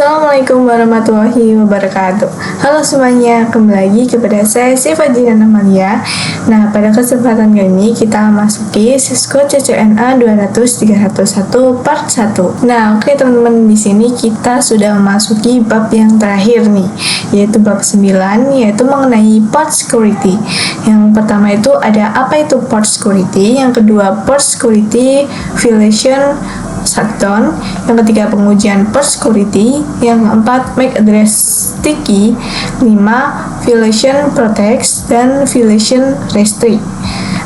Assalamualaikum warahmatullahi wabarakatuh. Halo semuanya, kembali lagi kepada saya Siva Jinan Amalia. Nah, pada kesempatan kali ini kita masuki Cisco CCNA 200-301 part 1. Nah, oke teman-teman, di sini kita sudah memasuki bab yang terakhir nih, yaitu bab 9, yaitu mengenai port security. Yang pertama itu ada apa itu port security, yang kedua port security violation shutdown, yang ketiga pengujian port security, yang keempat MAC address sticky, 5 violation protects, dan violation restrict.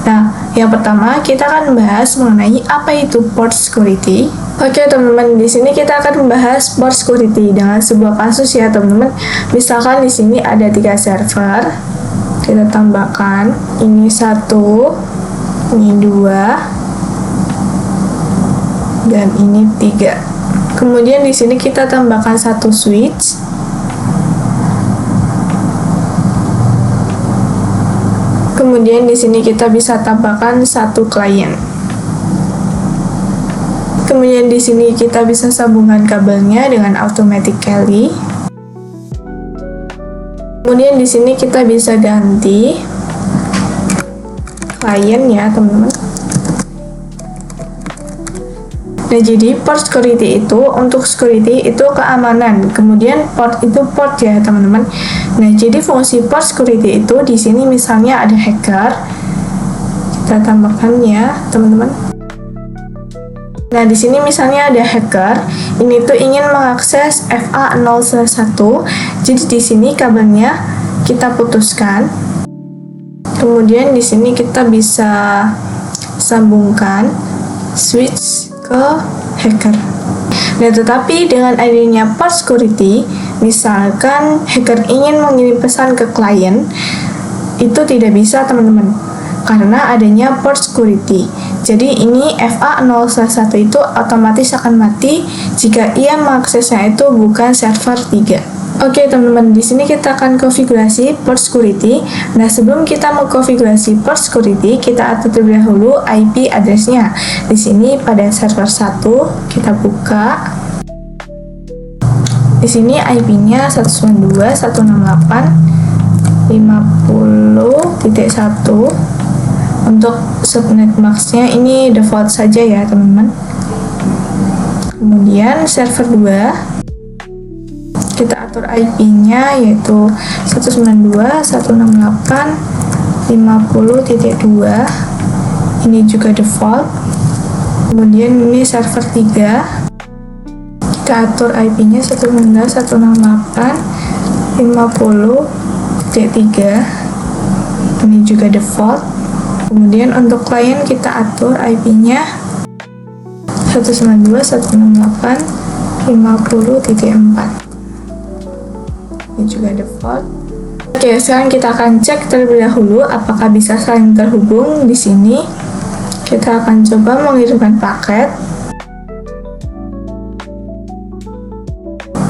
Nah, yang pertama kita akan membahas mengenai apa itu port security. Oke teman-teman, di sini kita akan membahas port security dengan sebuah kasus ya teman-teman. Misalkan di sini ada 3 server, kita tambahkan ini 1, ini 2, dan ini 3. Kemudian di sini kita tambahkan 1 switch. Kemudian di sini kita bisa tambahkan 1 klien. Kemudian di sini kita bisa sambungkan kabelnya dengan automatically. Kemudian di sini kita bisa ganti klien ya, teman-teman. Nah, jadi port security itu untuk security itu keamanan. Kemudian port itu port ya, teman-teman. Nah, jadi fungsi port security itu di sini misalnya ada hacker. Kita tambahkan ya, teman-teman. Nah, di sini misalnya ada hacker, ini tuh ingin mengakses FA0/1. Jadi di sini kabelnya kita putuskan. Kemudian di sini kita bisa sambungkan switch ke hacker. Nah, tetapi dengan adanya port security, misalkan hacker ingin mengirim pesan ke klien, itu tidak bisa teman-teman, karena adanya port security. Jadi ini FA0/1 itu otomatis akan mati jika ia mengaksesnya itu bukan server 3. Oke teman-teman, di sini kita akan konfigurasi port security. Nah, sebelum kita mengkonfigurasi port security, kita atur terlebih dahulu IP address-nya. Di sini pada server 1 kita buka. Di sini IP-nya 192.168.50.1. Untuk subnet max-nya ini default saja ya, teman-teman. Kemudian server 2 kita atur IP-nya yaitu 192.168.50.2. Ini juga default. Kemudian ini server 3. Kita atur IP-nya 192.168.50.3. Ini juga default. Kemudian untuk klien kita atur IP-nya 192.168.50.4. Ini juga default. Oke, sekarang kita akan cek terlebih dahulu apakah bisa saling terhubung. Di sini kita akan coba mengirimkan paket.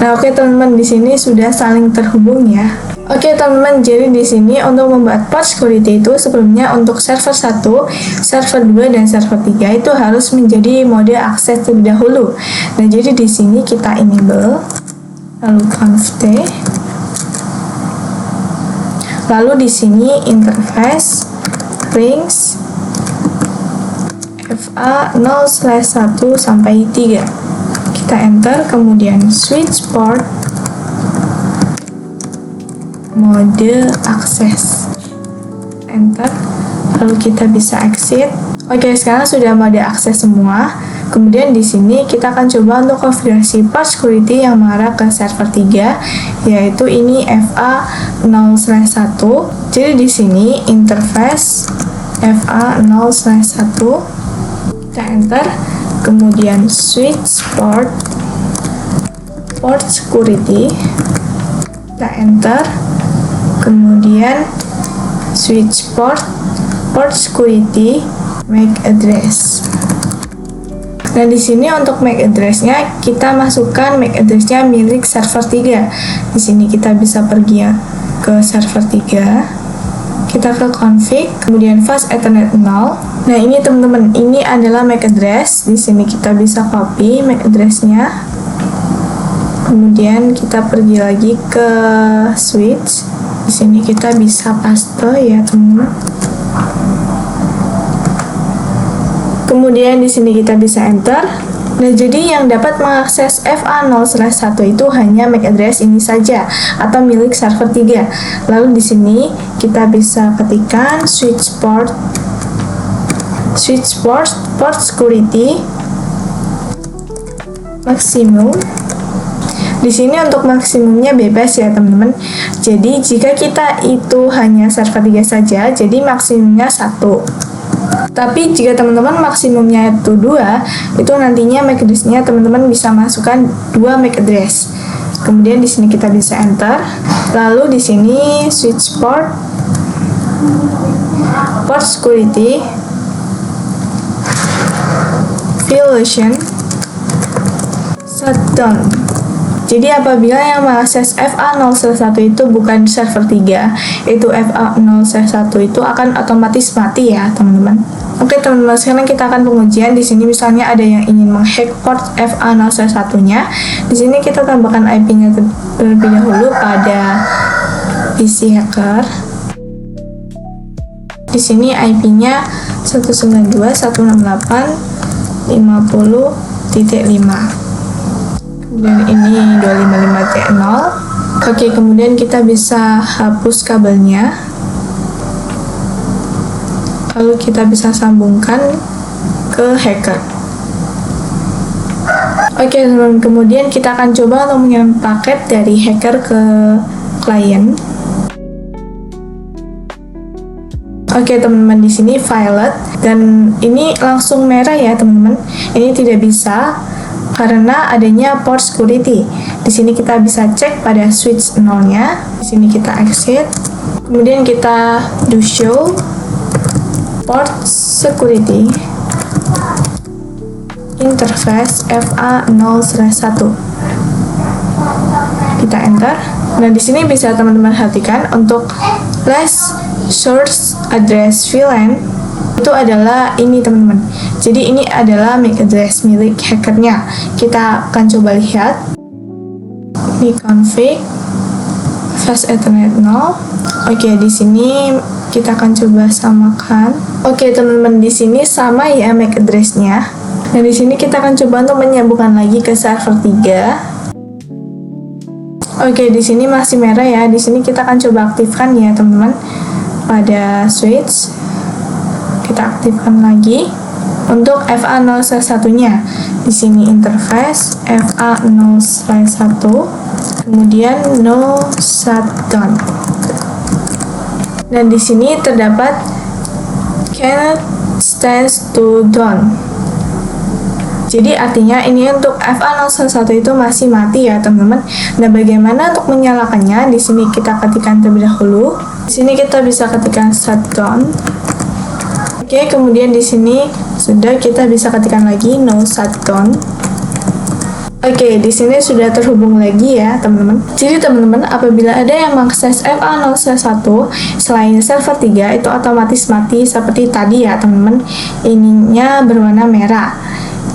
Nah, oke teman-teman, di sini sudah saling terhubung ya. Oke teman-teman, jadi di sini untuk membuat port security itu sebelumnya untuk server 1, server 2 dan server 3 itu harus menjadi mode akses terlebih dahulu. Nah, jadi di sini kita enable, lalu conf t. Lalu di sini interface rings FA0/1 sampai 3. Kita enter, kemudian switch port mode akses. Enter. Lalu kita bisa exit. Oke, sekarang sudah mode akses semua. Kemudian di sini kita akan coba untuk konfigurasi port security yang mengarah ke server 3, yaitu ini FA0/1. Jadi di sini interface FA0/1. Kita enter, kemudian switch port security. Kita enter, kemudian switch port security MAC address. Nah, di sini untuk MAC address-nya kita masukkan MAC address-nya milik server 3. Di sini kita bisa pergi ya ke server 3. Kita ke config, kemudian fast ethernet 0. Nah, ini teman-teman, ini adalah MAC address. Di sini kita bisa copy MAC address-nya. Kemudian kita pergi lagi ke switch. Di sini kita bisa paste ya teman-teman. Kemudian di sini kita bisa enter. Nah, jadi yang dapat mengakses FA0/1 itu hanya MAC address ini saja atau milik server 3. Lalu di sini kita bisa ketikkan switch port security maksimum. Di sini untuk maksimumnya bebas ya teman-teman. Jadi jika kita itu hanya server 3 saja, jadi maksimumnya 1. Tapi jika teman-teman maksimumnya itu 2, itu nantinya MAC address-nya teman-teman bisa masukkan 2 MAC address. Kemudian di sini kita bisa enter. Lalu di sini switch port security violation shutdown. Jadi apabila yang mengakses FA0/1 itu bukan server 3, itu FA0/1 itu akan otomatis mati ya teman-teman. Oke teman-teman, sekarang kita akan pengujian. Di sini misalnya ada yang ingin menghack port FA0/1-nya. Di sini kita tambahkan IP-nya terlebih dahulu pada PC hacker. Di sini IP-nya 192.168.50.5. Dan ini 255.0. Oke, kemudian kita bisa hapus kabelnya. Lalu kita bisa sambungkan ke hacker. Oke, teman-teman, kemudian kita akan coba untuk mengirim paket dari hacker ke klien. Oke, teman-teman, di sini violet dan ini langsung merah ya, teman-teman. Ini tidak bisa karena adanya port security. Di sini kita bisa cek pada switch 0-nya. Di sini kita exit. Kemudian kita do show port security interface FA0/1. Kita enter. Nah, di sini bisa teman-teman perhatikan untuk last source address VLAN itu adalah ini teman-teman. Jadi ini adalah MAC address milik hackernya. Kita akan coba lihat. Ini config fast ethernet 0. Oke, di sini kita akan coba samakan. Oke, teman-teman, di sini sama ya MAC address-nya. Dan di sini kita akan coba untuk menyambungkan lagi ke server 3. Oke, di sini masih merah ya. Di sini kita akan coba aktifkan ya, teman-teman. Pada switch kita aktifkan lagi untuk FA0/1-nya. Di sini interface FA0/1, kemudian no shutdown. Dan di sini terdapat cannot stands to down. Jadi artinya ini untuk FA0/1 itu masih mati ya teman-teman. Nah, bagaimana untuk menyalakannya? Di sini kita ketikkan terlebih dahulu. Di sini kita bisa ketikkan shutdown. Oke, kemudian di sini sudah kita bisa ketikkan lagi no shutdown. Oke, di sini sudah terhubung lagi ya, teman-teman. Jadi, teman-teman, apabila ada yang mengakses FA0/1 selain server 3 itu otomatis mati seperti tadi ya, teman-teman. Ininya berwarna merah.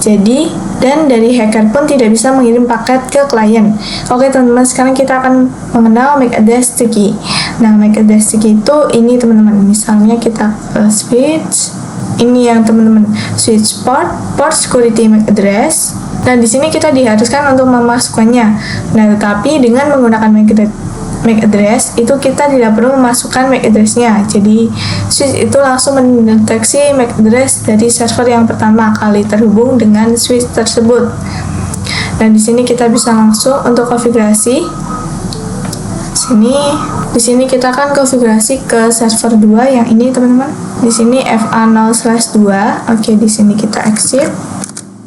Jadi, dan dari hacker pun tidak bisa mengirim paket ke klien. Oke, teman-teman, sekarang kita akan mengenal MAC address key. Nah, MAC address key itu ini, teman-teman. Misalnya kita ke switch. Ini yang teman-teman, switch port security MAC address. Nah, di sini kita diharuskan untuk memasukkannya. Nah, tetapi dengan menggunakan MAC address itu kita tidak perlu memasukkan MAC address-nya. Jadi, switch itu langsung mendeteksi MAC address dari server yang pertama kali terhubung dengan switch tersebut. Dan di sini kita bisa langsung untuk konfigurasi. Di sini kita akan konfigurasi ke server 2 yang ini, teman-teman. Di sini FA0/2. Oke, di sini kita exit.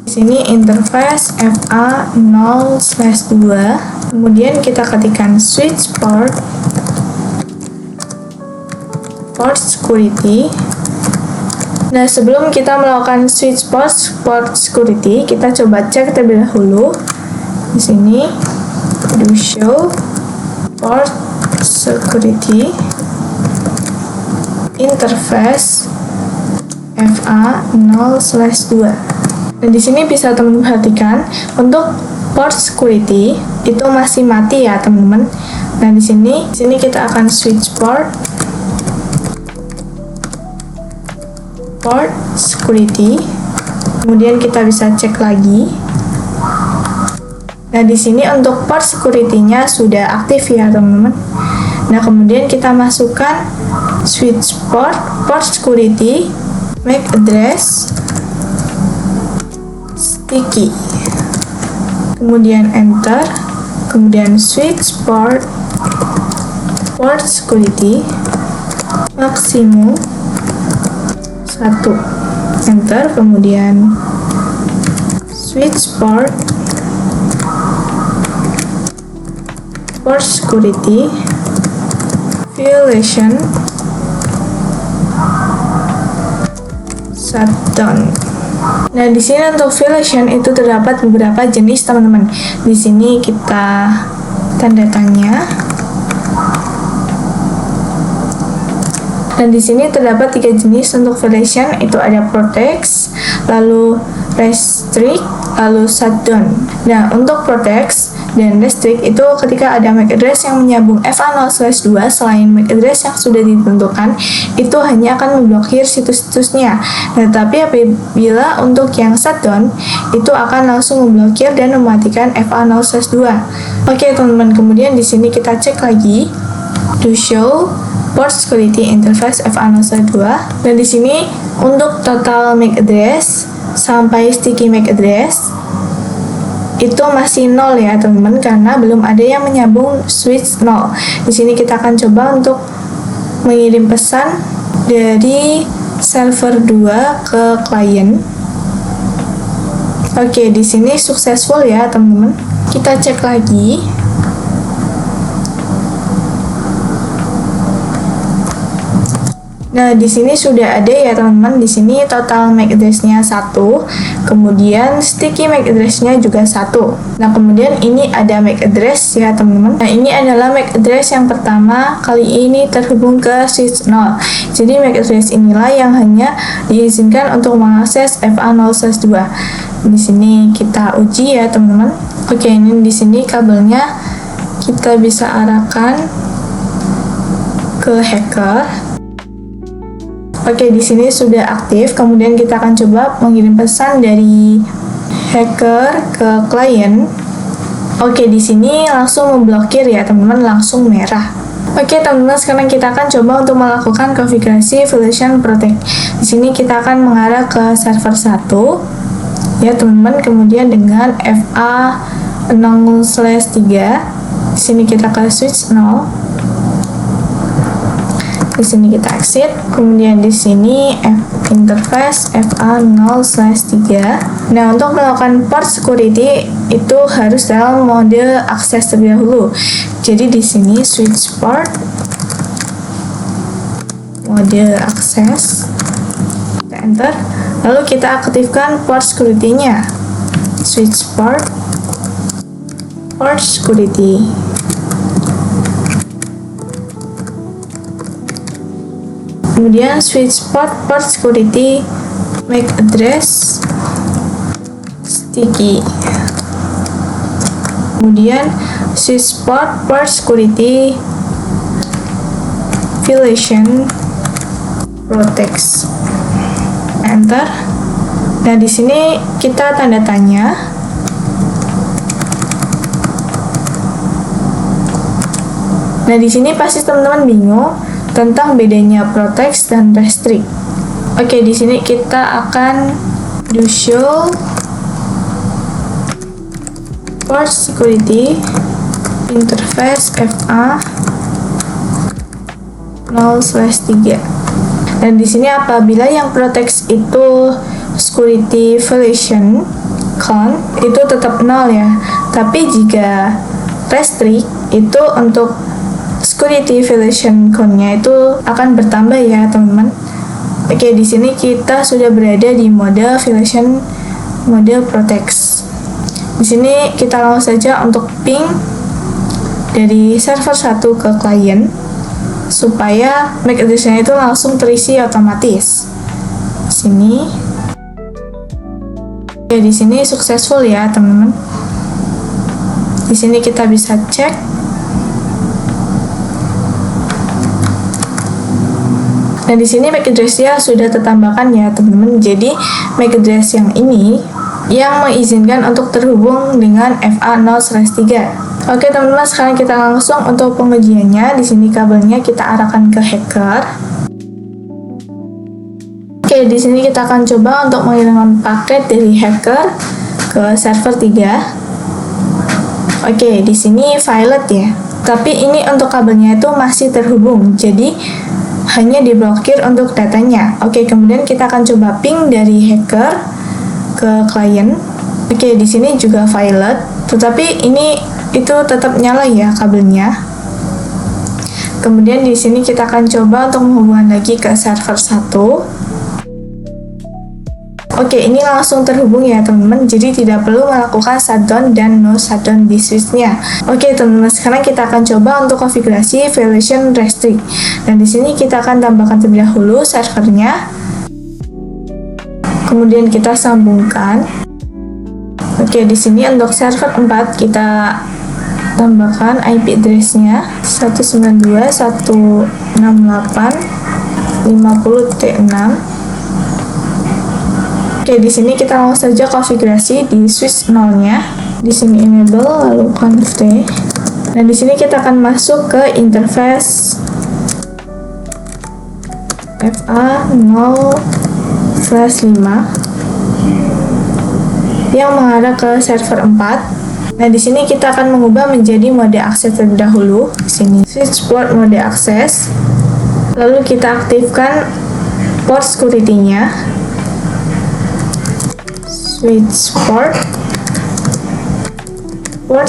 Di sini interface FA0/2. Kemudian kita ketikkan switch port security. Nah, sebelum kita melakukan switch port security, kita coba cek terlebih dahulu. Di sini do show port security interface FA0/2. Dan di sini bisa teman-teman perhatikan untuk port security itu masih mati ya teman-teman. Nah di sini kita akan switch port security, kemudian kita bisa cek lagi. Nah di sini untuk port security-nya sudah aktif ya teman-teman. Nah kemudian kita masukkan switch port security, MAC address, sticky, kemudian enter, kemudian switch port security, maksimum 1, enter, kemudian switch port security, violation, shutdown. Nah, di sini untuk violation itu terdapat beberapa jenis teman-teman. Di sini kita tanda tanya. Dan di sini terdapat 3 jenis untuk violation, itu ada protect, lalu restrict, lalu shutdown. Nah, untuk protect dan restrict itu ketika ada MAC address yang menyambung FA0/2 selain MAC address yang sudah ditentukan, itu hanya akan memblokir situs-situsnya. Nah, tapi apabila untuk yang shutdown, itu akan langsung memblokir dan mematikan FA0/2. Oke, teman-teman, kemudian di sini kita cek lagi to show port security interface FA0/2. Dan di sini untuk total MAC address sampai sticky MAC address itu masih 0 ya teman-teman, karena belum ada yang menyambung switch 0. Di sini kita akan coba untuk mengirim pesan dari server 2 ke klien. Oke, di sini successful ya teman-teman. Kita cek lagi. Nah, di sini sudah ada ya teman-teman. Di sini total MAC address-nya 1, kemudian sticky MAC address-nya juga 1. Nah, kemudian ini ada MAC address ya teman-teman. Nah, ini adalah MAC address yang pertama, kali ini terhubung ke switch 0. Jadi MAC address inilah yang hanya diizinkan untuk mengakses FA0/2. Di sini kita uji ya teman-teman. Oke, ini di sini kabelnya kita bisa arahkan ke hacker. Oke, di sini sudah aktif. Kemudian kita akan coba mengirim pesan dari hacker ke klien. Oke, di sini langsung memblokir ya teman-teman, langsung merah. Oke teman-teman, sekarang kita akan coba untuk melakukan konfigurasi violation protect. Di sini kita akan mengarah ke server 1 ya teman-teman, kemudian dengan FA0/3. Di sini kita ke switch 0. Di sini kita exit, kemudian di sini interface FA0/3. Nah, untuk melakukan port security itu harus dalam mode akses terlebih dahulu. Jadi di sini switch port, mode akses, kita enter, lalu kita aktifkan port security-nya. Switch port security. Kemudian switch port security, MAC address, sticky. Kemudian switch port security, violation protect. Enter. Nah, di sini kita tanda tanya. Nah, di sini pasti teman-teman bingung tentang bedanya protect dan restrict. Oke, di sini kita akan do show port security interface FA0/3. Dan di sini apabila yang protect itu security violation count itu tetap 0 ya. Tapi jika restrict itu untuk security violation count-nya itu akan bertambah ya teman-teman. Oke, di sini kita sudah berada di mode violation, mode protect. Di sini kita langsung saja untuk ping dari server 1 ke klien supaya MAC address-nya itu langsung terisi otomatis. Sini. Oke, di sini successful ya teman-teman. Di sini kita bisa cek. Nah, di sini MAC address-nya sudah tertambahkan ya, teman-teman. Jadi, MAC address yang ini yang mengizinkan untuk terhubung dengan FA0/3. Oke, teman-teman, sekarang kita langsung untuk pengujiannya. Di sini kabelnya kita arahkan ke hacker. Oke, di sini kita akan coba untuk mengirimkan paket dari hacker ke server 3. Oke, di sini violet ya. Tapi ini untuk kabelnya itu masih terhubung. Jadi hanya diblokir untuk datanya. Oke, kemudian kita akan coba ping dari hacker ke klien. Oke, di sini juga violet, tetapi ini itu tetap nyala ya kabelnya. Kemudian di sini kita akan coba untuk menghubungkan lagi ke server 1. Oke, ini langsung terhubung ya teman-teman, jadi tidak perlu melakukan shutdown dan no shutdown di switch-nya. Oke teman-teman, sekarang kita akan coba untuk konfigurasi violation restrict. Dan di sini kita akan tambahkan terlebih dahulu servernya. Kemudian kita sambungkan. Oke, di sini untuk server 4 kita tambahkan IP address-nya 192.168.50.T6. Oke, di sini kita langsung saja konfigurasi di switch 0-nya. Di sini enable lalu conf T. Dan di sini kita akan masuk ke interface FA0/5 yang mengarah ke server 4. Nah, di sini kita akan mengubah menjadi mode akses terlebih dahulu. Di sini switch port mode akses. Lalu kita aktifkan port security-nya. Switch port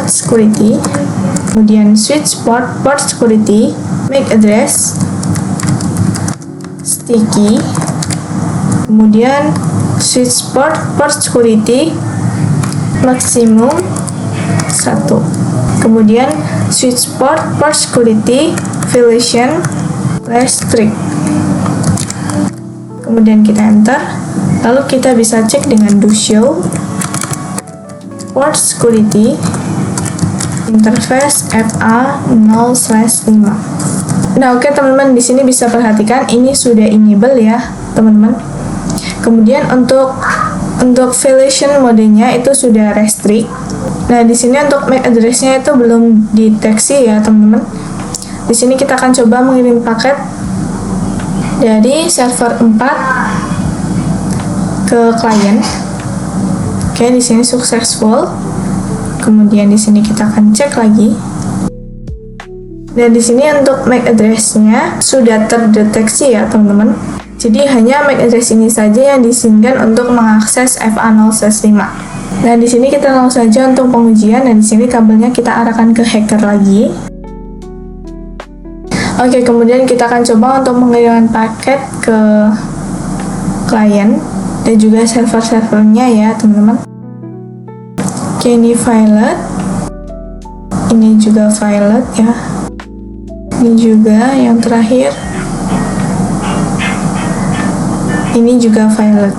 security, kemudian switch port security, MAC address, sticky, kemudian switch port security maksimum 1, kemudian switch port security violation restrict, kemudian kita enter. Lalu kita bisa cek dengan do show port security interface FA0/5. Nah, oke teman-teman, di sini bisa perhatikan ini sudah enable ya, teman-teman. Kemudian untuk violation modenya itu sudah restrict. Nah, di sini untuk MAC address-nya itu belum deteksi ya, teman-teman. Di sini kita akan coba mengirim paket dari server 4 ke klien. Oke, di sini successful. Kemudian di sini kita akan cek lagi. Dan di sini untuk MAC address-nya sudah terdeteksi ya, teman-teman. Jadi hanya MAC address ini saja yang diizinkan untuk mengakses FA0/5. Nah, di sini kita langsung saja untuk pengujian, dan di sini kabelnya kita arahkan ke hacker lagi. Oke, kemudian kita akan coba untuk mengirimkan paket ke klien dan juga server-servernya ya, teman-teman. Oke, ini violet, ini juga violet ya, ini juga yang terakhir, ini juga violet.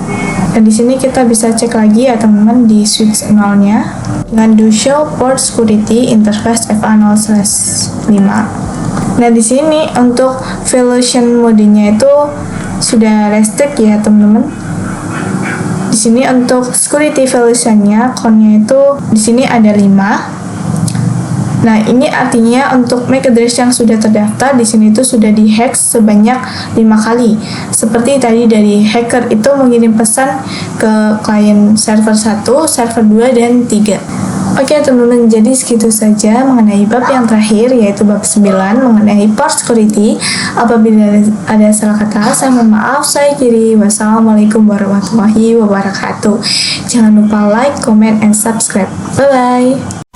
Dan di sini kita bisa cek lagi ya teman-teman di switch 0-nya dengan do show port security interface FA0/5. Nah, di sini untuk violation modenya itu sudah restrict ya teman-teman. Di sini untuk security violation-nya count-nya itu di sini ada 5. Nah, ini artinya untuk MAC address yang sudah terdaftar di sini itu sudah dihack sebanyak 5 kali. Seperti tadi dari hacker itu mengirim pesan ke klien server 1, server 2 dan 3. Oke teman-teman, jadi segitu saja mengenai bab yang terakhir, yaitu bab 9 mengenai port security. Apabila ada salah kata, saya mohon maaf, saya kiri. Wassalamualaikum warahmatullahi wabarakatuh. Jangan lupa like, comment, and subscribe. Bye-bye.